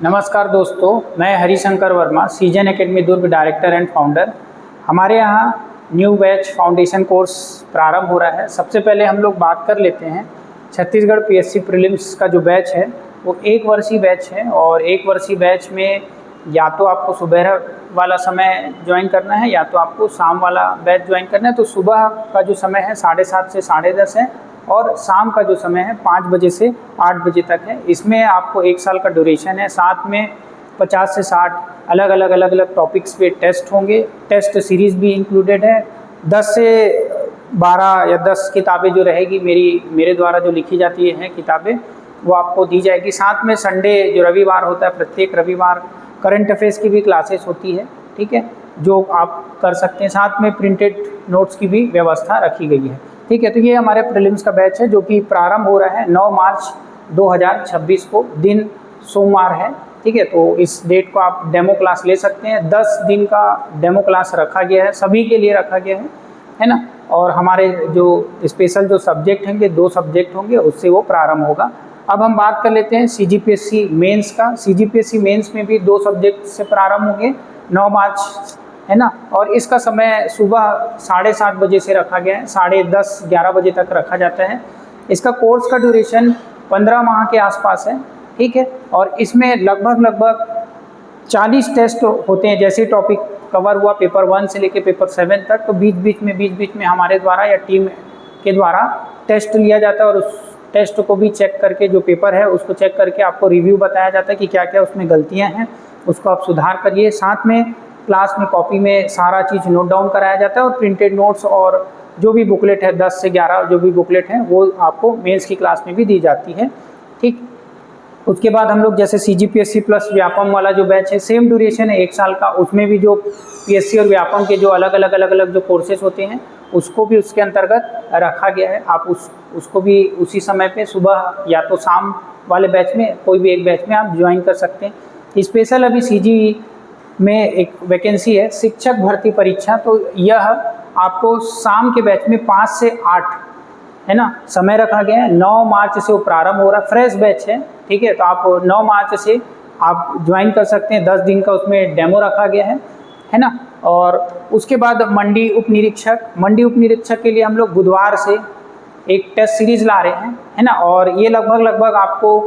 नमस्कार दोस्तों, मैं Harishankar Verma, season academy Durg director and founder. हमारे यहाँ न्यू बैच फाउंडेशन कोर्स प्रारंभ हो रहा है। सबसे पहले हम लोग बात कर लेते हैं छत्तीसगढ़ पीएससी प्रीलिम्स का जो बैच है वो 1 वर्षीय बैच है और 1 वर्षीय बैच में या तो आपको सुबह वाला समय ज्वाइन करना है या तो आपको शाम वाला बैच ज्वाइन करना है। तो सुबह का जो समय है 7:30 से 10:30 है और शाम का जो समय है 5 बजे से 8 बजे तक है। इसमें आपको 1 साल का ड्यूरेशन है। साथ में 50 से 60 अलग अलग टॉपिक्स पे टेस्ट होंगे। टेस्ट सीरीज़ भी इंक्लूडेड है। 10 से 12 या 10 किताबें जो रहेगी मेरे द्वारा जो लिखी जाती हैं किताबें, वो आपको दी जाएगी। साथ में संडे जो रविवार होता है, प्रत्येक रविवार करंट अफेयर्स की भी क्लासेस होती है, ठीक है, जो आप कर सकते हैं। साथ में प्रिंटेड नोट्स की भी व्यवस्था रखी गई है, ठीक है। तो ये हमारे प्रीलिम्स का बैच है जो कि प्रारंभ हो रहा है 9 मार्च 2026 को, दिन सोमवार है, ठीक है। तो इस डेट को आप डेमो क्लास ले सकते हैं। 10 दिन का डेमो क्लास रखा गया है, सभी के लिए रखा गया है ना। और हमारे जो स्पेशल जो सब्जेक्ट होंगे, 2 सब्जेक्ट होंगे, उससे वो प्रारंभ होगा। अब हम बात कर लेते हैं CGPSC मेंस का। CGPSC मेंस में भी 2 सब्जेक्ट से प्रारंभ होंगे 9 मार्च, है ना। और इसका समय सुबह 7:30 बजे से रखा गया है, 10:30-11 बजे तक रखा जाता है। इसका कोर्स का ड्यूरेशन 15 माह के आसपास है, ठीक है। और इसमें लगभग 40 टेस्ट होते हैं। जैसे टॉपिक कवर हुआ पेपर 1 से लेकर पेपर 7 तक, तो बीच में हमारे द्वारा या टीम के द्वारा टेस्ट लिया जाता है और उस टेस्ट को भी चेक करके, जो पेपर है उसको चेक करके आपको रिव्यू बताया जाता है कि क्या क्या उसमें गलतियाँ हैं, उसको आप सुधार करिए। साथ में क्लास में कॉपी में सारा चीज़ नोट डाउन कराया जाता है और प्रिंटेड नोट्स और जो भी बुकलेट है 10 से 11 जो भी बुकलेट हैं वो आपको मेंस की क्लास में भी दी जाती है, ठीक। उसके बाद हम लोग जैसे CGPSC प्लस व्यापम वाला जो बैच है, सेम ड्यूरेशन है 1 साल का। उसमें भी जो PSC और व्यापम के जो अलग अलग जो कोर्सेज होते हैं उसको भी उसके अंतर्गत रखा गया है। आप उसको भी उसी समय पे सुबह या तो शाम वाले बैच में, कोई भी एक बैच में आप ज्वाइन कर सकते हैं। स्पेशल अभी CG में एक वैकेंसी है शिक्षक भर्ती परीक्षा, तो यह आपको शाम के बैच में 5 से 8, है ना, समय रखा गया है। 9 मार्च से वो प्रारंभ हो रहा है, फ्रेश बैच है, ठीक है। तो आप 9 मार्च से आप ज्वाइन कर सकते हैं। 10 दिन का उसमें डेमो रखा गया है ना। और उसके बाद मंडी उप निरीक्षक के लिए हम लोग बुधवार से एक टेस्ट सीरीज ला रहे हैं, है ना। और ये लगभग आपको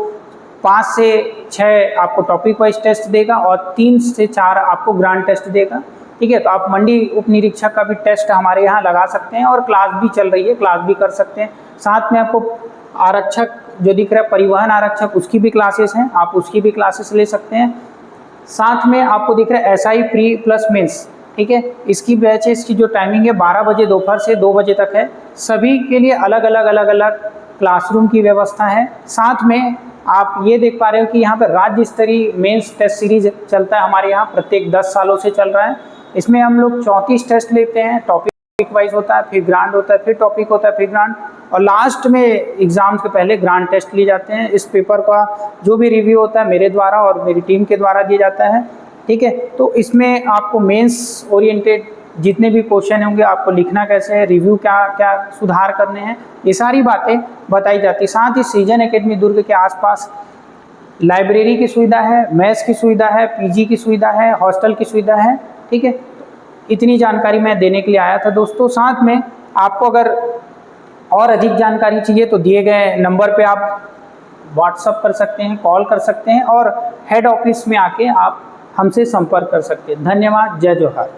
5 से 6 आपको टॉपिक वाइज टेस्ट देगा और 3 से 4 आपको ग्रांड टेस्ट देगा, ठीक है। तो आप मंडी उप निरीक्षक का भी टेस्ट हमारे यहाँ लगा सकते हैं और क्लास भी चल रही है, क्लास भी कर सकते हैं। साथ में आपको आरक्षक जो दिख रहा है, परिवहन आरक्षक, उसकी भी क्लासेस हैं, आप उसकी भी क्लासेस ले सकते हैं। साथ में आपको दिख रहा है SI प्री प्लस मेंस, ठीक है। इसकी बैचेस की जो टाइमिंग है 12 बजे दोपहर से 2 बजे तक है। सभी के लिए अलग अलग क्लासरूम की व्यवस्था है। साथ में आप ये देख पा रहे हो कि यहाँ पर राज्य स्तरीय मेंस टेस्ट सीरीज चलता है हमारे यहाँ, प्रत्येक 10 सालों से चल रहा है। इसमें हम लोग 34 टेस्ट लेते हैं, टॉपिक वाइज होता है, फिर ग्रांड होता है, फिर टॉपिक होता है, फिर ग्रांड, और लास्ट में एग्जाम के पहले ग्रांड टेस्ट लिए जाते हैं। इस पेपर का जो भी रिव्यू होता है मेरे द्वारा और मेरी टीम के द्वारा दिया जाता है, ठीक है। तो इसमें आपको मेंस ओरिएंटेड जितने भी क्वेश्चन होंगे, आपको लिखना कैसे है, रिव्यू क्या सुधार करने हैं, ये सारी बातें बताई जाती है। साथ ही सीजन एकेडमी दुर्ग के आसपास लाइब्रेरी की सुविधा है, मैथ्स की सुविधा है, PG की सुविधा है, हॉस्टल की सुविधा है, ठीक है। इतनी जानकारी मैं देने के लिए आया था दोस्तों। साथ में आपको अगर और अधिक जानकारी चाहिए तो दिए गए नंबर पे आप व्हाट्सअप कर सकते हैं, कॉल कर सकते हैं और हेड ऑफिस में आके आप हमसे संपर्क कर सकते हैं। धन्यवाद। जय जोहार।